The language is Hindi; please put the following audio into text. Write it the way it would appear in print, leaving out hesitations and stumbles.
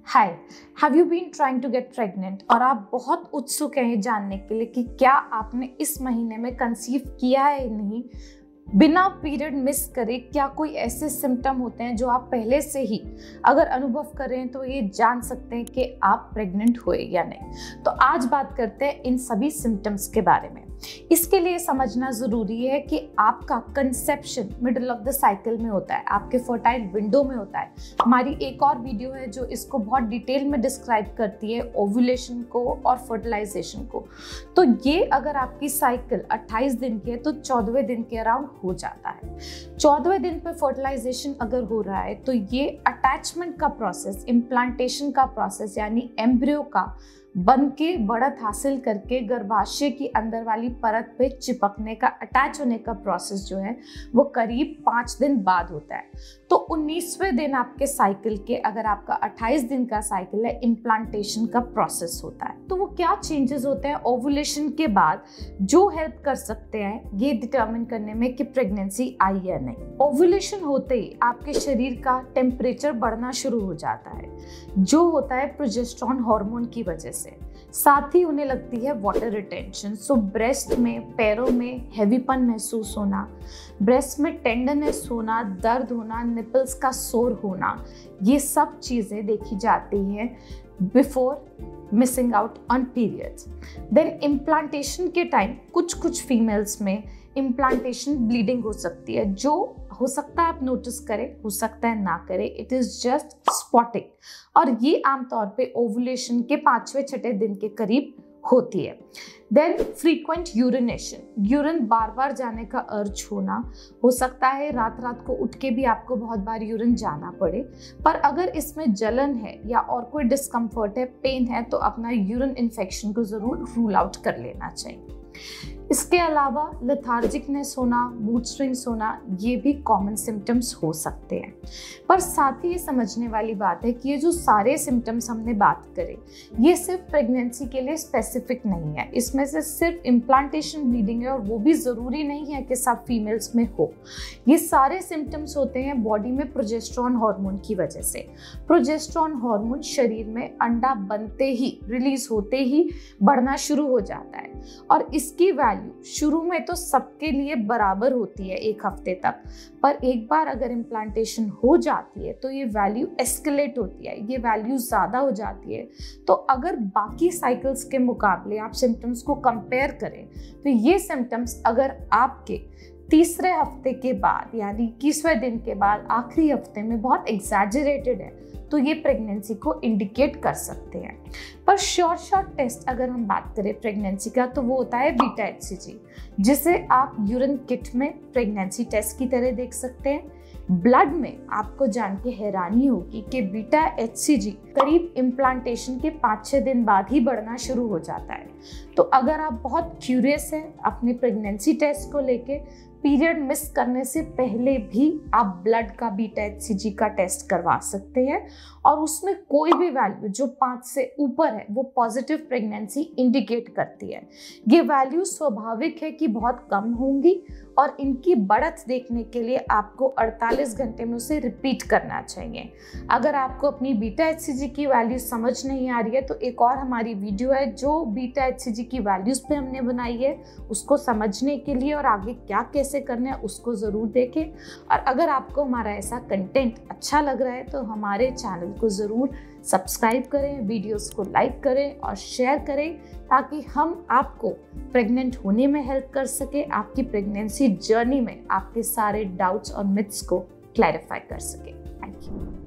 Hi, have you been trying to get pregnant और आप बहुत उत्सुक हैं ये जानने के लिए कि क्या आपने इस महीने में कंसीव किया है या नहीं, बिना पीरियड मिस करे क्या कोई ऐसे सिम्टम होते हैं जो आप पहले से ही अगर अनुभव कर रहे हैं तो ये जान सकते हैं कि आप प्रेग्नेंट हुए या नहीं। तो आज बात करते हैं इन सभी सिम्टम्स के बारे में। इसके लिए समझना ज़रूरी है कि आपका conception middle of the cycle में होता है, आपके फर्टाइल विंडो में होता है। हमारी एक और वीडियो है जो इसको बहुत डिटेल में डिस्क्राइब करती है, ओव्यूलेशन को और फर्टिलाइजेशन को। तो ये अगर आपकी साइकिल 28 दिन की है तो 14वें दिन के अराउंड हो जाता है। 14वें दिन पे फर्टिलाइजेशन अगर हो रहा है तो ये अटैचमेंट का प्रोसेस, इम्प्लांटेशन का प्रोसेस यानी एम्ब्रियो का बन के बढ़त हासिल करके गर्भाशय की अंदर वाली परत पे चिपकने का, अटैच होने का प्रोसेस जो है वो करीब 5 दिन बाद होता है। तो 19वें दिन आपके साइकिल के, अगर आपका 28 दिन का साइकिल है, इम्प्लांटेशन का प्रोसेस होता है। तो वो क्या चेंजेस होते हैं ओव्यूलेशन के बाद जो हेल्प कर सकते हैं ये डिटर्मिन करने में कि प्रेगनेंसी आई या नहीं। ओव्यूलेशन होते ही आपके शरीर का टेम्परेचर बढ़ना शुरू हो जाता है, जो होता है प्रोजेस्टेरोन हार्मोन की वजह से। साथ ही उन्हें लगती है वाटर रिटेंशन। सो ब्रेस्ट में, पैरों में हैवीपन महसूस होना, ब्रेस्ट में टेंडरनेस होना, दर्द होना, निपल्स का सोर होना, ये सब चीज़ें देखी जाती हैं before missing out on periods. Then implantation के टाइम कुछ फीमेल्स में इम्प्लांटेशन ब्लीडिंग हो सकती है, जो हो सकता है आप नोटिस करें, हो सकता है ना करें, इट इज़ जस्ट स्पॉटिंग। और ये आमतौर पे ओव्यूलेशन के 5वें-6ठे दिन के करीब होती है। देन फ्रीक्वेंट यूरिनेशन, यूरिन बार बार जाने का अर्ज होना, हो सकता है रात रात को उठ के भी आपको बहुत बार यूरिन जाना पड़े। पर अगर इसमें जलन है या और कोई डिस्कम्फर्ट है, पेन है, तो अपना यूरिन इन्फेक्शन को ज़रूर रूल आउट कर लेना चाहिए। इसके अलावा लेथार्जिकनेस होना, मूड स्विंग्स होना, ये भी कॉमन सिम्टम्स हो सकते हैं। पर साथ ही ये समझने वाली बात है कि ये जो सारे सिम्टम्स हमने बात करे ये सिर्फ प्रेगनेंसी के लिए स्पेसिफिक नहीं है। इसमें से सिर्फ इम्प्लांटेशन ब्लीडिंग है और वो भी ज़रूरी नहीं है कि सब फीमेल्स में हो। ये सारे सिम्टम्स होते हैं बॉडी में प्रोजेस्टेरोन हार्मोन की वजह से। प्रोजेस्टेरोन हार्मोन शरीर में अंडा बनते ही, रिलीज होते ही बढ़ना शुरू हो जाता है और इसकी वैल्यू शुरू में तो सबके लिए बराबर होती है 1 हफ्ते तक, पर एक बार अगर इम्प्लांटेशन हो जाती है तो ये वैल्यू एस्केलेट होती है, ये वैल्यू ज़्यादा हो जाती है। तो अगर बाकी साइकिल्स के मुकाबले आप सिम्टम्स को कंपेयर करें तो ये सिम्टम्स अगर आपके 3रे हफ्ते के बाद यानी 21वें दिन के बाद आखिरी हफ्ते में बहुत एग्जैजरेटेड है तो ये प्रेगनेंसी को इंडिकेट कर सकते हैं। पर शॉर्ट टेस्ट अगर हम बात करें प्रेगनेंसी का तो वो होता है बीटा एचसीजी, जिसे आप यूरिन किट में प्रेगनेंसी टेस्ट की तरह देख सकते हैं। ब्लड में आपको जान के हैरानी होगी कि बीटा एचसीजी करीब इम्प्लांटेशन के 5-6 दिन बाद ही बढ़ना शुरू हो जाता है। तो अगर आप बहुत क्यूरियस हैं अपने प्रेगनेंसी टेस्ट को लेके, पीरियड मिस करने से पहले भी आप ब्लड का बीटा एचसीजी का टेस्ट करवा सकते हैं और उसमें कोई भी वैल्यू जो 5 से ऊपर है वो पॉजिटिव प्रेगनेंसी इंडिकेट करती है। ये वैल्यू स्वाभाविक है कि बहुत कम होंगी और इनकी बढ़त देखने के लिए आपको 48 घंटे में उसे रिपीट करना चाहिए। अगर आपको अपनी बीटा एचसीजी की वैल्यू समझ नहीं आ रही है तो एक और हमारी वीडियो है जो बीटा एचसीजी की वैल्यूज़ पे हमने बनाई है, उसको समझने के लिए और आगे क्या कैसे करना है उसको ज़रूर देखें। और अगर आपको हमारा ऐसा कंटेंट अच्छा लग रहा है तो हमारे चैनल को ज़रूर सब्सक्राइब करें, वीडियोस को लाइक करें और शेयर करें ताकि हम आपको प्रेग्नेंट होने में हेल्प कर सके, आपकी प्रेगनेंसी जर्नी में आपके सारे डाउट्स और मिथ्स को क्लैरिफाई कर सके। Thank you.